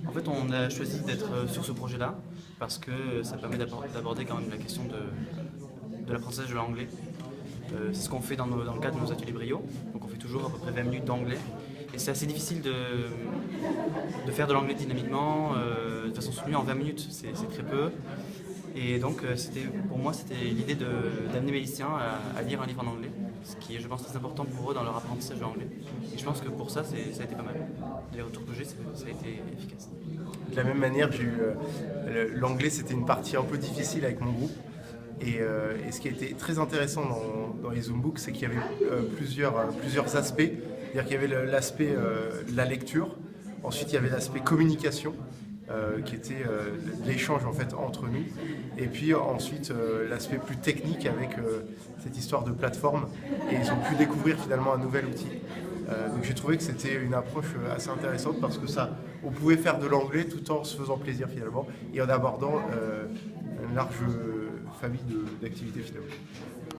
En fait, on a choisi d'être sur ce projet-là parce que ça permet d'aborder quand même la question de l'apprentissage de l'anglais. C'est ce qu'on fait dans le cadre de nos ateliers Brio. Donc on fait toujours à peu près 20 minutes d'anglais. Et c'est assez difficile de faire de l'anglais dynamiquement, de façon soutenue en 20 minutes. C'est très peu. Et donc pour moi, c'était l'idée d'amener mes lycéens à lire un livre en anglais, ce qui est, je pense, très important pour eux dans leur apprentissage de l'anglais. Et je pense que pour ça, ça a été pas mal. Les retours que j'ai, ça a été efficace. De la même manière, l'anglais, c'était une partie un peu difficile avec mon groupe. Et ce qui a été très intéressant dans les Zoombooks, c'est qu'il y avait plusieurs aspects. C'est-à-dire qu'il y avait l'aspect de la lecture, ensuite il y avait l'aspect communication, qui était l'échange en fait entre nous, et puis ensuite l'aspect plus technique avec cette histoire de plateforme, et ils ont pu découvrir finalement un nouvel outil. Donc j'ai trouvé que c'était une approche assez intéressante parce que on pouvait faire de l'anglais tout en se faisant plaisir finalement et en abordant une large famille d'activités finalement.